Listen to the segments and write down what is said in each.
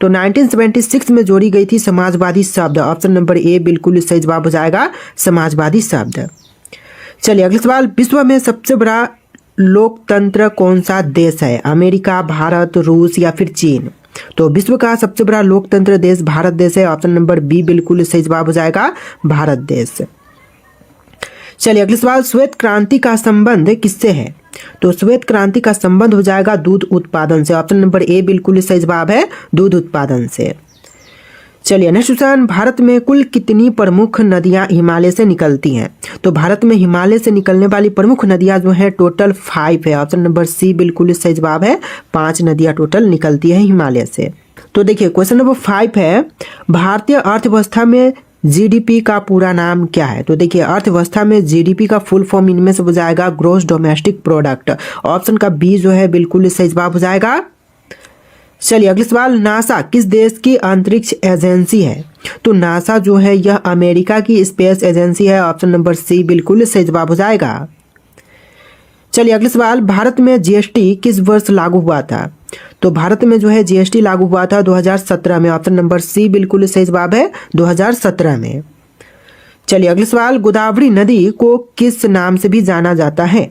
तो 1976 में जोड़ी गई थी समाजवादी शब्द। ऑप्शन नंबर ए बिल्कुल सही जवाब हो जाएगा, समाजवादी शब्द। चलिए अगला सवाल, विश्व में सबसे बड़ा लोकतंत्र कौन सा देश है? अमेरिका, भारत, रूस या फिर चीन? तो विश्व का सबसे बड़ा लोकतंत्र देश भारत देश है। ऑप्शन नंबर बी बिल्कुल सही जवाब हो जाएगा, भारत देश। चलिए अगला सवाल, श्वेत क्रांति का संबंध किससे है? तो श्वेत क्रांति का संबंध हो जाएगा दूध उत्पादन से। ऑप्शन नंबर ए बिल्कुल सही जवाब है, दूध उत्पादन से। चलिए नेक्स्ट क्वेश्चन, भारत में कुल कितनी प्रमुख नदियां हिमालय से निकलती हैं? तो भारत में हिमालय से निकलने वाली प्रमुख नदियां जो हैं टोटल 5 है। ऑप्शन नंबर सी बिल्कुल सही जवाब है, 5 नदियां टोटल निकलती है हिमालय से। तो देखिए क्वेश्चन नंबर 5 है, भारतीय अर्थव्यवस्था में जीडीपी का पूरा नाम क्या है? तो देखिए अर्थव्यवस्था में जीडीपी का फुल फॉर्म इनमें से हो जाएगा ग्रॉस डोमेस्टिक प्रोडक्ट। ऑप्शन का बी जो है बिल्कुल सही जवाब हो जाएगा। चलिए अगला सवाल, नासा किस देश की अंतरिक्ष एजेंसी है? तो नासा जो है यह अमेरिका की स्पेस एजेंसी है। ऑप्शन नंबर सी बिल्कुल सही जवाब हो जाएगा। चलिए अगला सवाल, भारत में जीएसटी किस वर्ष लागू हुआ था? तो भारत में जो है जीएसटी लागू हुआ था 2017 में। ऑप्शन नंबर सी बिल्कुल सही जवाब है, 2017 में। चलिए अगला सवाल, गोदावरी नदी को किस नाम से भी जाना जाता है?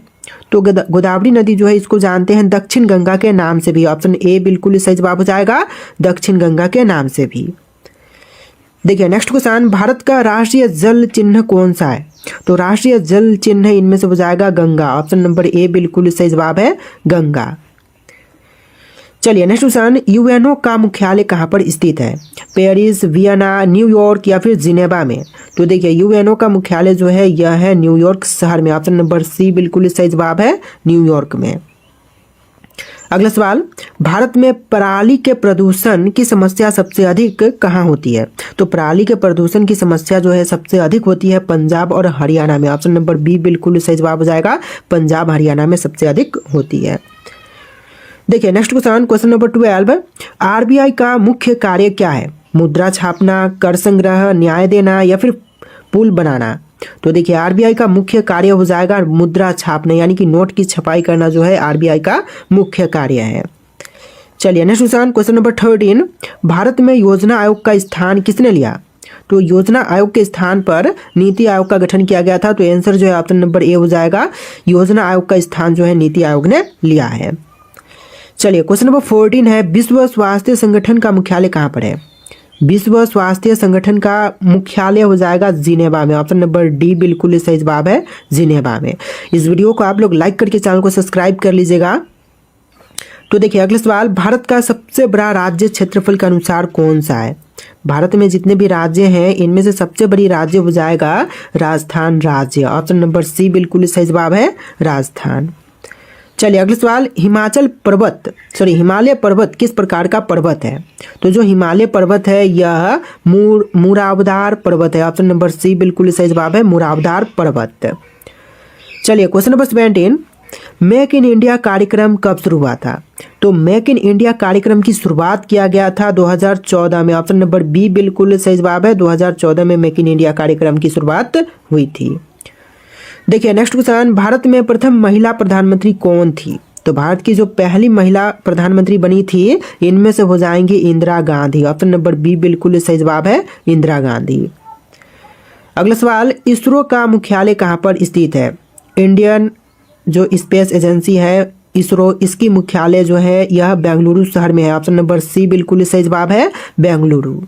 तो गोदावरी नदी जो है इसको जानते हैं दक्षिण गंगा के नाम से भी। ऑप्शन ए बिल्कुल सही जवाब हो जाएगा, दक्षिण गंगा के नाम से भी। देखिए नेक्स्ट क्वेश्चन, भारत का राष्ट्रीय जल चिन्ह कौन सा है? तो राष्ट्रीय जल चिन्ह इनमें से हो जाएगा गंगा। ऑप्शन नंबर ए बिल्कुल सही जवाब है, गंगा। चलिए नेक्स्ट क्वेश्चन, यूएनओ का मुख्यालय कहाँ पर स्थित है? पेरिस, वियना, न्यूयॉर्क या फिर जिनेवा में? तो देखिए यूएनओ का मुख्यालय जो है यह है न्यूयॉर्क शहर में। ऑप्शन नंबर सी बिल्कुल सही जवाब है, न्यूयॉर्क में। अगला सवाल, भारत में पराली के प्रदूषण की समस्या सबसे अधिक कहाँ होती है? तो पराली के प्रदूषण की समस्या जो है सबसे अधिक होती है पंजाब और हरियाणा में। ऑप्शन नंबर बी बिल्कुल सही जवाब हो जाएगा, पंजाब हरियाणा में सबसे अधिक होती है। देखिए next question, question number 12, RBI का मुख्य कार्य क्या है? मुद्रा छापना, कर संग्रह, न्याय देना या फिर पुल बनाना? तो देखिए आरबीआई का मुख्य कार्य हो जाएगा मुद्रा छापना, यानी कि नोट की छपाई करना जो है आरबीआई का मुख्य कार्य है। चलिए next question, question number 13, Bharat में योजना आयोग का स्थान किसने लिया? तो योजना आयोग के स्थान पर नीति आयोग का गठन किया गया था। तो आंसर जो है ऑप्शन नंबर ए हो जाएगा, योजना आयोग का स्थान जो है नीति आयोग ने लिया है। चलिए क्वेश्चन नंबर 14 है, विश्व स्वास्थ्य संगठन का मुख्यालय कहाँ पर है? विश्व स्वास्थ्य संगठन का मुख्यालय हो जाएगा जिनेवा में। ऑप्शन नंबर डी बिल्कुल सही जवाब है, जिनेवा में। इस वीडियो को आप लोग लाइक करके चैनल को सब्सक्राइब कर लीजिएगा। तो देखिए अगला सवाल, भारत का सबसे बड़ा राज्य क्षेत्रफल के अनुसार कौन सा है? भारत में जितने भी राज्य हैं इनमें से सबसे बड़ी राज्य हो जाएगा राजस्थान राज्य। ऑप्शन नंबर सी बिल्कुल सही जवाब है, राजस्थान। चलिए अगला सवाल, हिमालय पर्वत किस प्रकार का पर्वत है? तो जो हिमालय पर्वत है यह मुरावदार पर्वत है। ऑप्शन नंबर सी बिल्कुल सही जवाब है, मुरावदार पर्वत। चलिए question number 17, make in India कार्यक्रम कब शुरू हुआ था? तो मेक इन इंडिया कार्यक्रम की शुरुआत किया गया था 2014 में। ऑप्शन नंबर बी बिल्कुल सही जवाब है, 2014 में मेक इन इंडिया कार्यक्रम की शुरुआत हुई थी। देखिए नेक्स्ट क्वेश्चन, भारत में प्रथम महिला प्रधानमंत्री कौन थी? तो भारत की जो पहली महिला प्रधानमंत्री बनी थी इनमें से हो जाएंगी Indira Gandhi. Option number B बिल्कुल सही जवाब है, इंदिरा गांधी। अगला सवाल, इसरो का मुख्यालय कहाँ पर स्थित है? इंडियन जो स्पेस एजेंसी है इसरो, इसकी मुख्यालय जो है यह बेंगलुरु शहर में है। ऑप्शन नंबर सी बिल्कुल सही जवाब है, बेंगलुरु।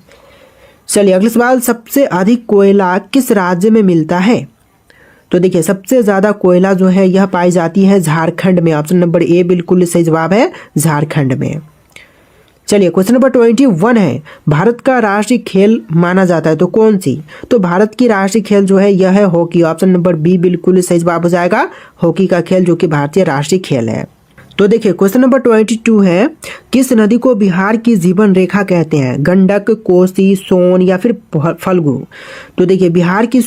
चलिए अगला सवाल, सबसे अधिक कोयला किस राज्य में मिलता है? तो देखिए सबसे ज्यादा कोयला जो है यह पाई जाती है झारखंड में। ऑप्शन नंबर ए बिल्कुल सही जवाब है, झारखंड में। चलिए क्वेश्चन नंबर 21 है, भारत का राष्ट्रीय खेल माना जाता है तो कौन सी? तो भारत की राष्ट्रीय खेल जो है यह है हॉकी। ऑप्शन नंबर बी बिल्कुल सही जवाब हो जाएगा, हॉकी का खेल जो कि भारतीय राष्ट्रीय खेल है। तो देखिए क्वेश्चन नंबर 22 है, किस नदी को बिहार की जीवन रेखा कहते हैं? गंडक, कोसी, सोन या फिर फल्गु? तो देखिए बिहार की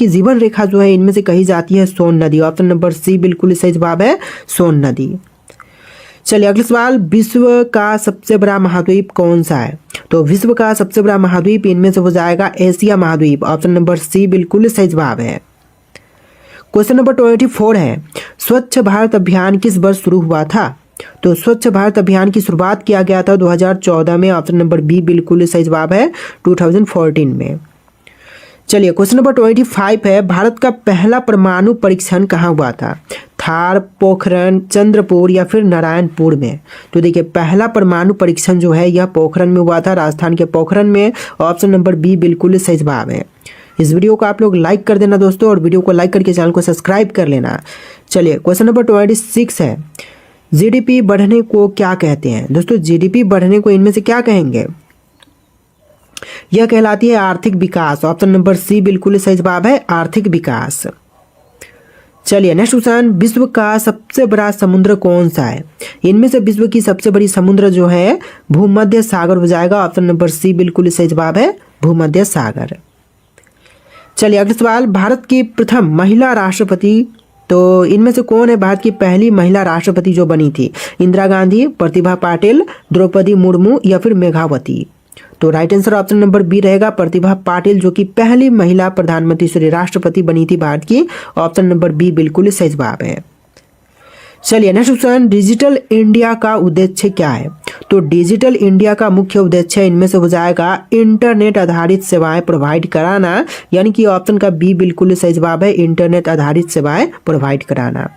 जीवन रेखा जो है इनमें से कही जाती है सोन नदी। ऑप्शन नंबर सी बिल्कुल सही जवाब है, सोन नदी। चलिए अगला सवाल, विश्व का सबसे बड़ा महाद्वीप कौन सा है? तो विश्व का सबसे बड़ा महाद्वीप इनमें से हो जाएगा एशिया महाद्वीप। ऑप्शन नंबर सी बिल्कुल सही जवाब है। क्वेश्चन नंबर 24 है, स्वच्छ भारत अभियान किस वर्ष शुरू हुआ था? तो स्वच्छ भारत अभियान की शुरुआत किया गया था 2014 में। ऑप्शन नंबर बी बिल्कुल सही जवाब है 2014 में। चलिए क्वेश्चन नंबर 25 है, भारत का पहला परमाणु परीक्षण कहाँ हुआ था? थार, पोखरण, चंद्रपुर या फिर नारायणपुर में? तो देखिए पहला परमाणु परीक्षण जो है यह पोखरण में हुआ था, राजस्थान के पोखरण में। ऑप्शन नंबर बी बिल्कुल सही जवाब है। इस वीडियो को आप लोग लाइक कर देना दोस्तों, और वीडियो को लाइक करके चैनल को सब्सक्राइब कर लेना। चलिए क्वेश्चन नंबर 26 है, जीडीपी बढ़ने को क्या कहते हैं? दोस्तों जीडीपी बढ़ने को इनमें से क्या कहेंगे? यह कहलाती है आर्थिक विकास। ऑप्शन नंबर सी बिल्कुल सही जवाब है, आर्थिक विकास। चलिए नेक्स्ट क्वेश्चन, विश्व का सबसे बड़ा समुद्र कौन सा है? इनमें से विश्व की सबसे बड़ी समुद्र जो है भूमध्य सागर हो जाएगा। ऑप्शन नंबर सी बिल्कुल सही जवाब है, भूमध्य सागर। चलिए अगला सवाल, भारत की प्रथम महिला राष्ट्रपति, तो इनमें से कौन है भारत की पहली महिला राष्ट्रपति जो बनी थी? इंदिरा गांधी, प्रतिभा पाटिल, द्रौपदी मुर्मू या फिर मेघावती? तो right answer option number B रहेगा, प्रतिभा पाटिल, जो कि पहली महिला प्रधानमंत्री सॉरी राष्ट्रपति बनी थी भारत की। ऑप्शन नंबर बी बिल्कुल सही जवाब है। चलिए नेक्स्ट क्वेश्चन, डिजिटल इंडिया का उद्देश्य क्या है? तो डिजिटल इंडिया का मुख्य उद्देश्य इनमें से हो जाएगा इंटरनेट आधारित सेवाएं प्रोवाइड कराना, यानी कि ऑप्शन का बी बिल्कुल सही जवाब है, इंटरनेट आधारित सेवाएं प्रोवाइड कराना।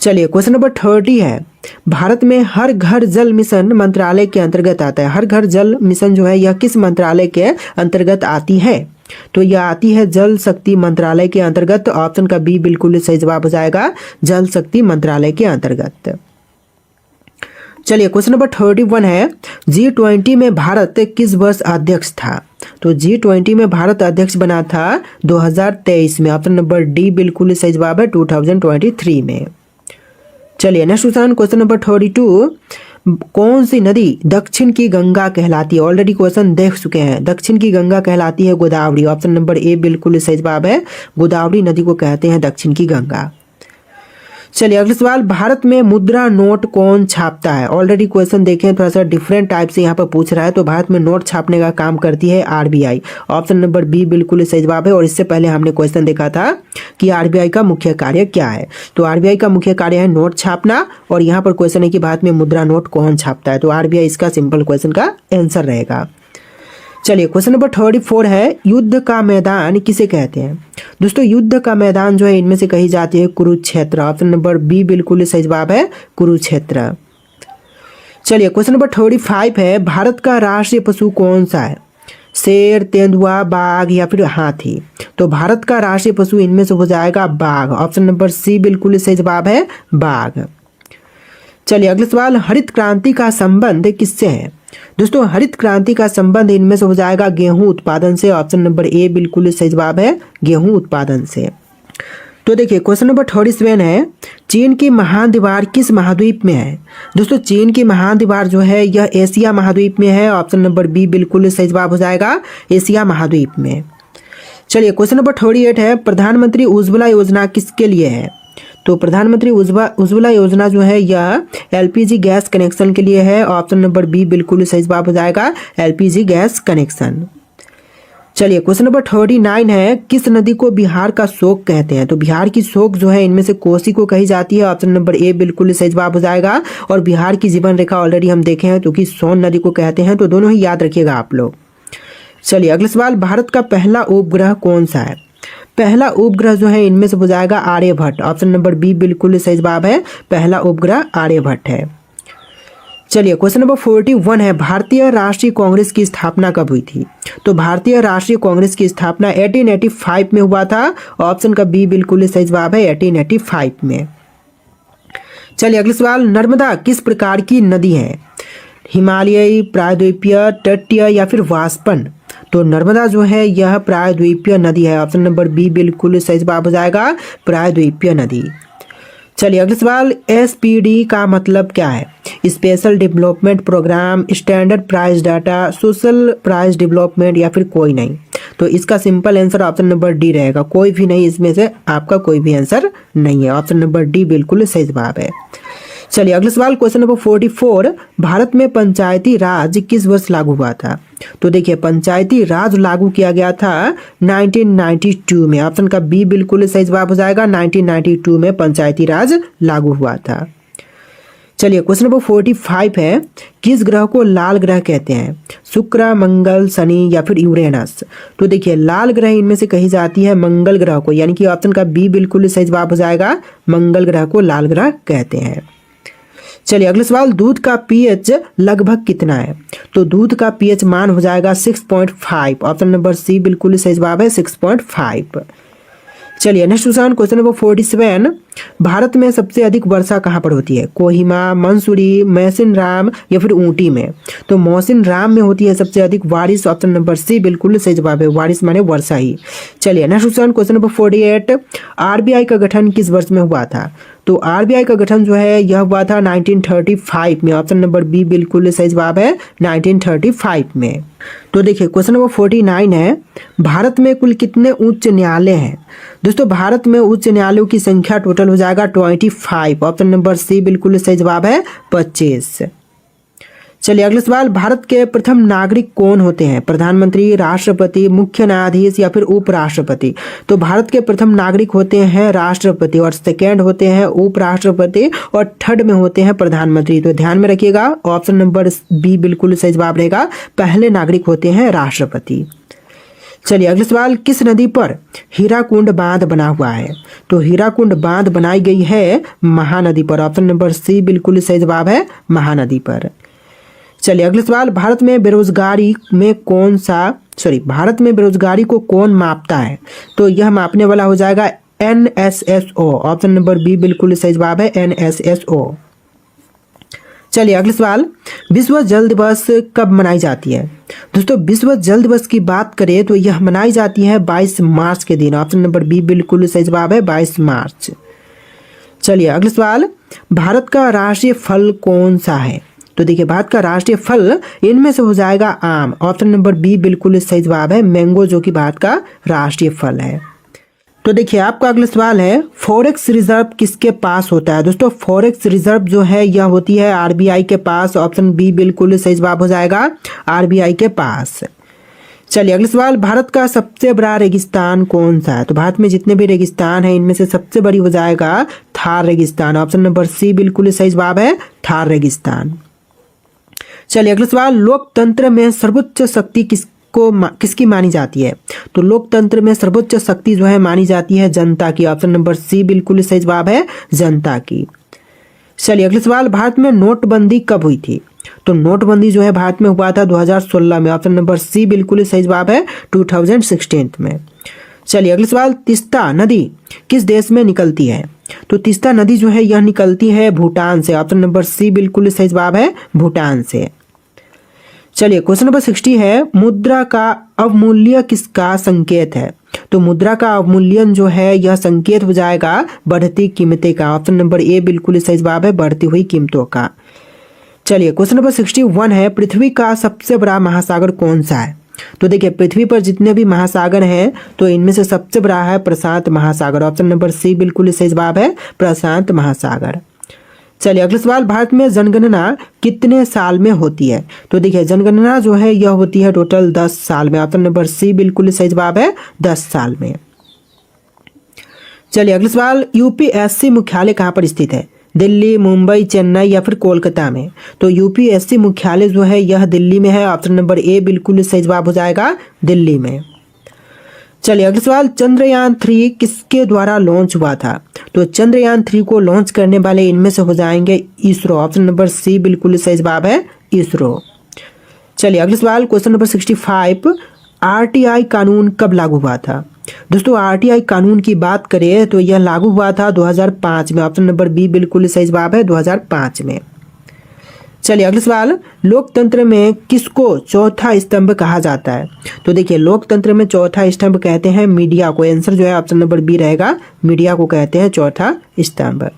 चलिए क्वेश्चन नंबर 30 है, भारत में हर घर जल मिशन मंत्रालय के अंतर्गत आता है। हर घर जल मिशन जो है यह किस मंत्रालय के अंतर्गत आती है? तो यह आती है जल शक्ति मंत्रालय के अंतर्गत। ऑप्शन का बी बिल्कुल सही जवाब हो जाएगा, जल शक्ति मंत्रालय के अंतर्गत। चलिए क्वेश्चन नंबर 31 है, G20 में भारत किस वर्ष अध्यक्ष था? तो G20 में भारत अध्यक्ष बना था 2023 में। ऑप्शन नंबर डी बिल्कुल सही जवाब है, 2023 में। चलिए नेक्स्ट क्वेश्चन नंबर 32, कौन सी नदी दक्षिण की गंगा कहलाती है? ऑलरेडी क्वेश्चन देख चुके हैं। दक्षिण की गंगा कहलाती है गोदावरी। ऑप्शन नंबर ए बिल्कुल सही जवाब है, गोदावरी नदी को कहते हैं दक्षिण की गंगा। चलिए अगला सवाल, भारत में मुद्रा नोट कौन छापता है? ऑलरेडी क्वेश्चन देखें, थोड़ा सा डिफरेंट टाइप से यहाँ पर पूछ रहा है। तो भारत में नोट छापने का काम करती है आरबीआई। ऑप्शन नंबर बी बिल्कुल सही जवाब है। और इससे पहले हमने क्वेश्चन देखा था कि आरबीआई का मुख्य कार्य क्या है। तो आरबीआई का मुख्य कार्य है नोट छापना, और यहाँ पर क्वेश्चन है कि भारत में मुद्रा नोट कौन छापता है? तो आरबीआई इसका सिंपल क्वेश्चन का आंसर रहेगा। चलिए क्वेश्चन नंबर 34 है, युद्ध का मैदान किसे कहते हैं? दोस्तों युद्ध का मैदान जो है इनमें से कही जाती है कुरुक्षेत्र। ऑप्शन नंबर बी बिल्कुल सही जवाब है, कुरुक्षेत्र। चलिए क्वेश्चन नंबर 35 है, भारत का राष्ट्रीय पशु कौन सा है? शेर, तेंदुआ, बाघ या फिर हाथी? तो भारत का राष्ट्रीय पशु इनमें से हो जाएगा बाघ। ऑप्शन नंबर सी बिल्कुल सही जवाब है, बाघ। चलिए अगला सवाल, हरित क्रांति का संबंध किससे है? दोस्तों हरित क्रांति का संबंध इनमें से हो जाएगा गेहूं उत्पादन से। ऑप्शन नंबर ए बिल्कुल सही जवाब है, गेहूं उत्पादन से। तो देखिए क्वेश्चन नंबर 37 है, चीन की महान दीवार किस महाद्वीप में है? दोस्तों चीन की महान दीवार जो है यह एशिया महाद्वीप में है। ऑप्शन नंबर बी बिल्कुल सही जवाब हो जाएगा, एशिया महाद्वीप में। चलिए क्वेश्चन नंबर 38 है, प्रधानमंत्री उज्ज्वला योजना किसके लिए है? तो प्रधानमंत्री उज्ज्वला योजना जो है यह एलपीजी गैस कनेक्शन के लिए है। ऑप्शन नंबर बी बिल्कुल सही जवाब हो जाएगा, एलपीजी गैस कनेक्शन। चलिए क्वेश्चन नंबर 39 है, किस नदी को बिहार का शोक कहते हैं? तो बिहार की शोक जो है इनमें से कोसी को कही जाती है। ऑप्शन नंबर ए बिल्कुल सही जवाब हो जाएगा। और बिहार की जीवन रेखा ऑलरेडी हम देखे हैं, तो कि सोन नदी को कहते हैं। तो दोनों ही याद रखिएगा आप लोग। चलिए अगला सवाल, भारत का पहला उपग्रह कौन सा है? पहला उपग्रह जो है इनमें से हो जाएगा आर्यभट्ट। ऑप्शन नंबर बी बिल्कुल सही जवाब है, पहला उपग्रह आर्यभट्ट है। चलिए क्वेश्चन नंबर 41 है, भारतीय राष्ट्रीय कांग्रेस की स्थापना कब हुई थी? तो भारतीय राष्ट्रीय कांग्रेस की स्थापना 1885 में हुआ था। ऑप्शन का बी बिल्कुल सही जवाब है, 1885 में। चलिए अगला सवाल, नर्मदा किस प्रकार की नदी है? हिमालयी, प्रायद्वीपीय, तटीय या फिर वाष्पन? तो नर्मदा जो है यह प्रायद्वीपीय नदी है। ऑप्शन नंबर बी बिल्कुल सही जवाब हो जाएगा, प्रायद्वीपीय नदी। चलिए अगला सवाल, एसपीडी का मतलब क्या है? Special development programme, standard price data, social price development या फिर कोई नहीं? तो इसका simple answer option number D रहेगा, कोई भी नहीं। इसमें से आपका कोई भी आंसर नहीं है। ऑप्शन नंबर डी बिल्कुल सही जवाब है। चलिए अगला सवाल, क्वेश्चन नंबर 44, भारत में पंचायती राज किस वर्ष लागू हुआ था? तो देखिए पंचायती राज लागू किया गया था 1992 में। ऑप्शन का बी बिल्कुल सही जवाब हो जाएगा, 1992 में पंचायती राज लागू हुआ था। चलिए क्वेश्चन नंबर 45 है, किस ग्रह को लाल ग्रह कहते हैं? शुक्र, मंगल, शनि या फिर यूरेनस? तो देखिए लाल ग्रह इनमें से कही जाती है मंगल ग्रह को, यानी कि ऑप्शन का बी बिल्कुल सही जवाब हो जाएगा, मंगल ग्रह को लाल ग्रह कहते हैं। चलिए अगला सवाल, दूध का पीएच लगभग कितना है? तो दूध का पीएच मान हो जाएगा 6.5, ऑप्शन नंबर सी बिल्कुल सही जवाब है 6.5। चलिए नेक्स्ट क्वेश्चन नंबर 47, भारत में सबसे अधिक वर्षा कहाँ पर होती है? कोहिमा, मंसूरी, महसिन राम या फिर ऊटी में? तो महसिन राम में होती है सबसे अधिक बारिश, ऑप्शन नंबर सी बिल्कुल सही जवाब है, बारिश माने वर्षा ही। चलिए नेक्स्ट क्वेश्चन नंबर 48, आरबीआई का गठन किस वर्ष में हुआ था? तो आरबीआई का गठन जो है यह हुआ था 1935 में, ऑप्शन नंबर बी बिल्कुल सही जवाब है 1935 में। तो देखिए क्वेश्चन नंबर 49 है, भारत में कुल कितने उच्च न्यायालय हैं? दोस्तों भारत में उच्च न्यायालयों की संख्या टोटल हो जाएगा 25, ऑप्शन नंबर सी बिल्कुल सही जवाब है 25। चलिए अगला सवाल, भारत के प्रथम नागरिक कौन होते हैं? प्रधानमंत्री, राष्ट्रपति, मुख्य न्यायाधीश या फिर उपराष्ट्रपति? तो भारत के प्रथम नागरिक होते हैं राष्ट्रपति, और सेकेंड होते हैं उपराष्ट्रपति, और थर्ड में होते हैं प्रधानमंत्री। तो ध्यान में रखिएगा, ऑप्शन नंबर बी बिल्कुल सही जवाब रहेगा, पहले नागरिक होते हैं राष्ट्रपति। चलिए अगला सवाल, किस नदी पर हीराकुंड बांध बना हुआ है? तो हीराकुंड बांध बनाई गई है महानदी पर, ऑप्शन नंबर सी बिल्कुल सही जवाब है महानदी पर। चलिए अगला सवाल, भारत में बेरोजगारी को कौन मापता है? तो यह मापने वाला हो जाएगा NSSO, ऑप्शन नंबर बी बिल्कुल सही जवाब है NSSO। चलिए अगला सवाल, विश्व जल दिवस कब मनाई जाती है? दोस्तों विश्व जल दिवस की बात करें तो यह मनाई जाती है 22 मार्च के दिन, ऑप्शन नंबर बी बिल्कुल सही जवाब है 22 मार्च। चलिए अगला सवाल, भारत का राष्ट्रीय फल कौन सा है? तो देखिए भारत का राष्ट्रीय फल इनमें से हो जाएगा आम, ऑप्शन नंबर बी बिल्कुल सही जवाब है मैंगो, जो कि भारत का राष्ट्रीय फल है। तो देखिए आपका अगला सवाल है, फॉरेक्स रिजर्व किसके पास होता है? दोस्तों फॉरेक्स रिजर्व जो है यह होती है आरबीआई के पास, ऑप्शन बी बिल्कुल सही जवाब हो जाएगा आरबीआई के पास। चलिए अगला सवाल, भारत का सबसे बड़ा रेगिस्तान कौन सा है? तो भारत में जितने भी रेगिस्तान है इनमें से सबसे बड़ी हो जाएगा थार रेगिस्तान, ऑप्शन नंबर सी बिल्कुल सही जवाब है थार रेगिस्तान। चलिए अगला सवाल, लोकतंत्र में सर्वोच्च शक्ति किसकी मानी जाती है? तो लोकतंत्र में सर्वोच्च शक्ति जो है मानी जाती है जनता की, ऑप्शन नंबर सी बिल्कुल सही जवाब है जनता की। चलिए अगला सवाल, भारत में नोटबंदी कब हुई थी? तो नोटबंदी जो है भारत में हुआ था 2016 में, ऑप्शन नंबर सी बिल्कुल सही जवाब है 2016 में। चलिए अगला सवाल, तीस्ता नदी किस देश में निकलती है? तो तीस्ता नदी जो है यह निकलती है भूटान से, ऑप्शन नंबर सी बिल्कुल सही जवाब है भूटान से। चलिए क्वेश्चन नंबर 60 है, मुद्रा का अवमूल्य किसका संकेत है? तो मुद्रा का अवमूल्यन जो है यह संकेत हो जाएगा बढ़ती कीमतें का, ऑप्शन नंबर ए बिल्कुल सही जवाब है बढ़ती हुई कीमतों का। चलिए क्वेश्चन नंबर 61 है, पृथ्वी का सबसे बड़ा महासागर कौन सा है? तो देखिए पृथ्वी पर जितने भी महासागर हैं तो इनमें से सबसे बड़ा है प्रशांत महासागर, ऑप्शन नंबर सी बिल्कुल सही जवाब है प्रशांत महासागर। चलिए अगला सवाल, भारत में जनगणना कितने साल में होती है? तो देखिए जनगणना जो है यह होती है टोटल 10 साल में, ऑप्शन नंबर सी बिल्कुल सही जवाब है 10 साल में। चलिए अगला सवाल, यूपीएससी मुख्यालय कहाँ पर स्थित है? दिल्ली, मुंबई, चेन्नई या फिर कोलकाता में? तो यूपीएससी मुख्यालय जो है यह दिल्ली में है, ऑप्शन नंबर ए बिल्कुल सही जवाब हो जाएगा दिल्ली में। चलिए अगला सवाल, चंद्रयान 3 किसके द्वारा लॉन्च हुआ था? तो चंद्रयान 3 को लॉन्च करने वाले इनमें से हो जाएंगे इसरो, ऑप्शन नंबर सी बिल्कुल सही जवाब है इसरो। चलिए अगला सवाल, क्वेश्चन नंबर 65, आरटीआई कानून कब लागू हुआ था? दोस्तों आरटीआई कानून की बात करें तो यह लागू हुआ था 2005 में, ऑप्शन नंबर बी बिल्कुल सही जवाब है 2005 में। चलिए अगला सवाल, लोकतंत्र में किसको चौथा स्तंभ कहा जाता है? तो देखिए लोकतंत्र में चौथा स्तंभ कहते हैं मीडिया को, आंसर जो है ऑप्शन नंबर बी रहेगा, मीडिया को कहते हैं चौथा स्तंभ।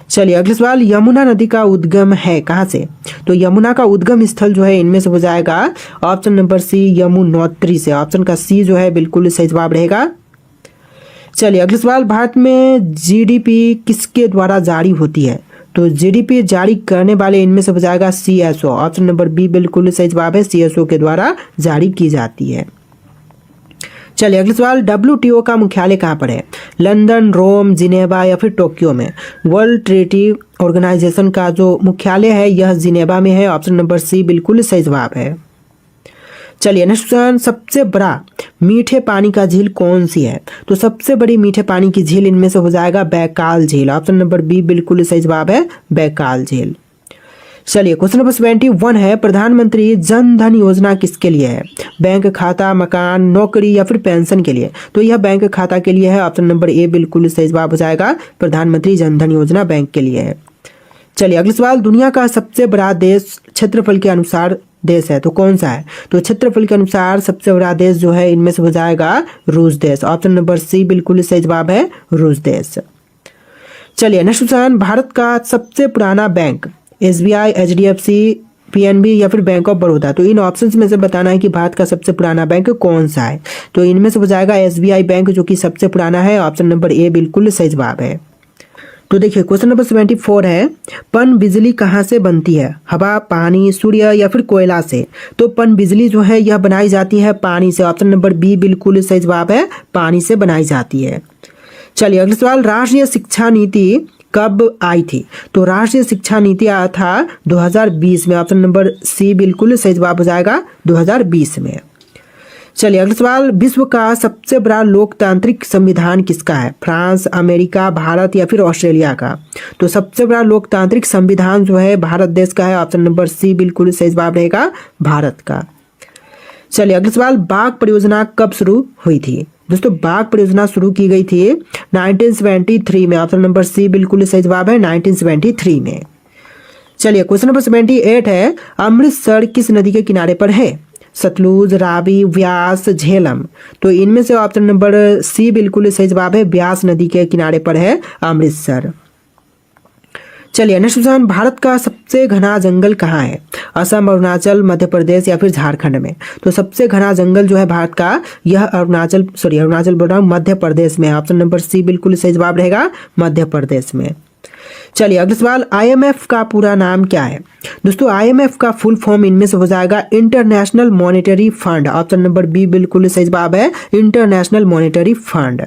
चलिए अगला सवाल, यमुना नदी का उद्गम है कहाँ से? तो यमुना का उद्गम स्थल जो है इनमें से हो जाएगा ऑप्शन नंबर सी यमुनोत्री से, ऑप्शन का सी जो है बिल्कुल सही जवाब रहेगा। चलिए अगला सवाल, भारत में जीडीपी किसके द्वारा जारी होती है? तो जीडीपी जारी करने वाले इनमें से हो जाएगा सीएसओ, ऑप्शन नंबर बी बिल्कुल सही जवाब है सीएसओ के द्वारा जारी की जाती है। चलिए अगला सवाल, WTO का मुख्यालय कहाँ पर है? लंदन, रोम, जिनेवा या फिर टोक्यो में? वर्ल्ड ट्रेडी ऑर्गेनाइजेशन का जो मुख्यालय है यह जिनेवा में है। ऑप्शन नंबर सी बिल्कुल सही जवाब है। चलिए नेक्स्ट क्वेश्चन, सबसे बड़ा मीठे पानी का झील कौन सी है? तो सबसे बड़ी मीठे पानी की झील इनमें से हो जाएगा बैकाल झील। ऑप्शन नंबर बी बिल्कुल सही जवाब है, बैकाल झील। चलिए क्वेश्चन नंबर 71 है, प्रधानमंत्री जन धन योजना किसके लिए है? बैंक खाता, मकान, नौकरी या फिर पेंशन के लिए? तो यह बैंक खाता के लिए है। ऑप्शन नंबर ए बिल्कुल सही जवाब हो जाएगा, प्रधानमंत्री जन धन योजना बैंक के लिए है। चलिए अगला सवाल, दुनिया का सबसे बड़ा देश क्षेत्रफल के अनुसार देश है तो कौन सा है? तो क्षेत्रफल के अनुसार सबसे बड़ा देश जो है इनमें से हो जाएगा रूस देश। ऑप्शन नंबर सी बिल्कुल सही जवाब है, रूस देश। चलिए नेक्स्ट क्वेश्चन, भारत का सबसे पुराना बैंक SBI, HDFC, PNB या फिर बैंक ऑफ बड़ौदा? तो इन ऑप्शंस में से बताना है कि भारत का सबसे पुराना बैंक कौन सा है। तो इनमें से हो जाएगा SBI बैंक जो कि सबसे पुराना है। ऑप्शन नंबर ए बिल्कुल सही जवाब है। तो देखिए क्वेश्चन नंबर 74 है, पन बिजली कहाँ से बनती है? हवा, पानी, सूर्य या फिर कोयला से? तो पन बिजली जो है यह बनाई जाती है पानी से। ऑप्शन नंबर बी बिल्कुल सही जवाब है, पानी से बनाई जाती है। चलिए अगला सवाल, राष्ट्रीय शिक्षा नीति कब आई थी? तो राष्ट्रीय शिक्षा नीति आया था 2020 में। ऑप्शन नंबर सी बिल्कुल सही जवाब हो जाएगा, 2020 में। चलिए अगला सवाल, विश्व का सबसे बड़ा लोकतांत्रिक संविधान किसका है? फ्रांस, अमेरिका, भारत या फिर ऑस्ट्रेलिया का? तो सबसे बड़ा लोकतांत्रिक संविधान जो है भारत देश का है। ऑप्शन नंबर सी बिल्कुल सही जवाब रहेगा, भारत का। चलिए अगला सवाल, बाघ परियोजना कब शुरू हुई थी? दोस्तों बाघ परियोजना शुरू की गई थी 1973 में। ऑप्शन नंबर सी बिल्कुल सही जवाब है, 1973 में। चलिए क्वेश्चन नंबर 78 है, अमृतसर किस नदी के किनारे पर है? सतलुज, रावी, व्यास, झेलम? तो इनमें से ऑप्शन नंबर सी बिल्कुल सही जवाब है, व्यास नदी के किनारे पर है अमृतसर। चलिए नेक्स्ट क्वेश्चन, भारत का सबसे घना जंगल कहाँ है? असम, अरुणाचल, मध्य प्रदेश या फिर झारखंड में? तो सबसे घना जंगल जो है भारत का यह अरुणाचल बोल रहा हूँ, मध्य प्रदेश में। ऑप्शन नंबर सी बिल्कुल सही जवाब रहेगा, मध्य प्रदेश में। चलिए अगला सवाल, IMF का पूरा नाम क्या है? दोस्तों IMF का फुल फॉर्म इनमें से हो जाएगा international monetary fund. Option number B बिल्कुल सही जवाब है, इंटरनेशनल मॉनेटरी फंड।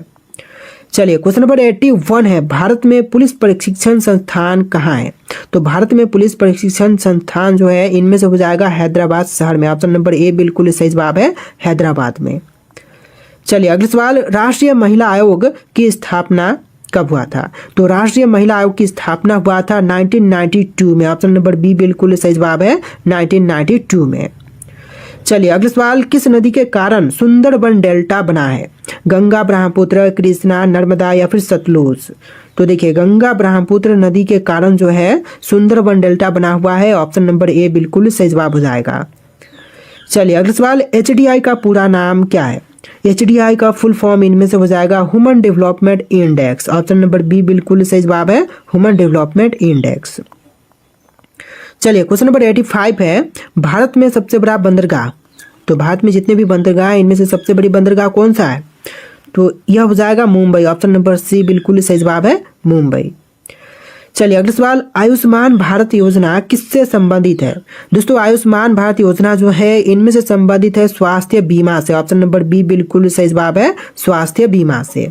चलिए क्वेश्चन नंबर 81 है, भारत में पुलिस प्रशिक्षण संस्थान कहाँ है? तो भारत में पुलिस प्रशिक्षण संस्थान जो है इनमें से हो जाएगा हैदराबाद शहर में। ऑप्शन नंबर ए बिल्कुल सही जवाब है, हैदराबाद में। चलिए अगला सवाल, राष्ट्रीय महिला आयोग की स्थापना कब हुआ था? तो राष्ट्रीय महिला आयोग की स्थापना हुआ था 1992 में। ऑप्शन नंबर बी बिल्कुल सही जवाब है, 1992 में। चलिए अगला सवाल, किस नदी के कारण सुंदरबन डेल्टा बना है? गंगा, ब्रह्मपुत्र, कृष्णा, नर्मदा या फिर सतलुज? तो देखिए गंगा ब्रह्मपुत्र नदी के कारण जो है सुंदरबन डेल्टा बना हुआ है। ऑप्शन नंबर ए बिल्कुल सही जवाब हो जाएगा। चलिए अगला सवाल, HDI का पूरा नाम क्या है? HDI का फुल फॉर्म इनमें से हो जाएगा human development index. Option number B बिल्कुल सही जवाब है, ह्यूमन डेवलपमेंट इंडेक्स। चलिए क्वेश्चन नंबर 85 है, भारत में सबसे बड़ा बंदरगाह? तो भारत में जितने भी बंदरगाह हैं इनमें से सबसे बड़ी बंदरगाह कौन सा है? तो यह हो जाएगा मुंबई। ऑप्शन नंबर सी बिल्कुल सही जवाब है, मुंबई। चलिए अगला सवाल, आयुष्मान भारत योजना किससे संबंधित है? दोस्तों आयुष्मान भारत योजना जो है इनमें से संबंधित है स्वास्थ्य बीमा से। ऑप्शन नंबर बी बिल्कुल सही जवाब है, स्वास्थ्य बीमा से।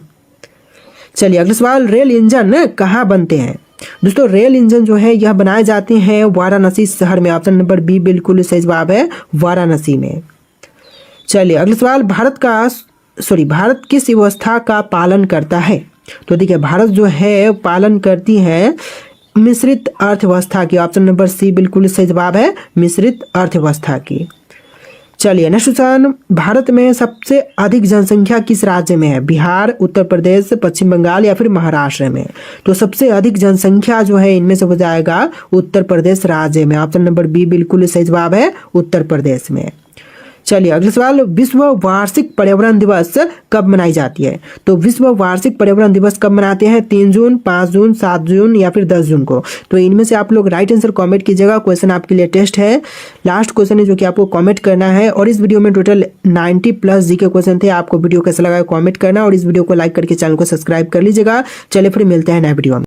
चलिए अगला सवाल, रेल इंजन कहाँ बनते हैं? दोस्तों रेल इंजन जो है यह बनाए जाते हैं वाराणसी शहर में। ऑप्शन नंबर बी बिल्कुल सही जवाब है, वाराणसी में। चलिए अगला सवाल, भारत किस व्यवस्था का पालन करता है? तो देखिए भारत जो है पालन करती है मिश्रित अर्थव्यवस्था की। ऑप्शन नंबर सी बिल्कुल सही जवाब है, मिश्रित अर्थव्यवस्था की। चलिए नेक्स्ट क्वेश्चन, भारत में सबसे अधिक जनसंख्या किस राज्य में है? बिहार, उत्तर प्रदेश, पश्चिम बंगाल या फिर महाराष्ट्र में? तो सबसे अधिक जनसंख्या जो है इनमें से हो जाएगा उत्तर प्रदेश राज्य में। ऑप्शन नंबर बी बिल्कुल सही जवाब है, उत्तर प्रदेश में। चलिए अगला सवाल, विश्व वार्षिक पर्यावरण दिवस कब मनाई जाती है? तो विश्व वार्षिक पर्यावरण दिवस कब मनाते हैं? 3 जून, 5 जून, 7 जून या फिर 10 जून को? तो इनमें से आप लोग राइट आंसर कमेंट कीजिएगा। क्वेश्चन आपके लिए टेस्ट है, लास्ट क्वेश्चन है जो कि आपको कमेंट करना है। और इस वीडियो में टोटल 90+ जीके क्वेश्चन थे। आपको वीडियो कैसा लगा कमेंट करना और इस वीडियो को लाइक करके चैनल को सब्सक्राइब कर लीजिएगा। चलिए फिर मिलते हैं नए वीडियो में।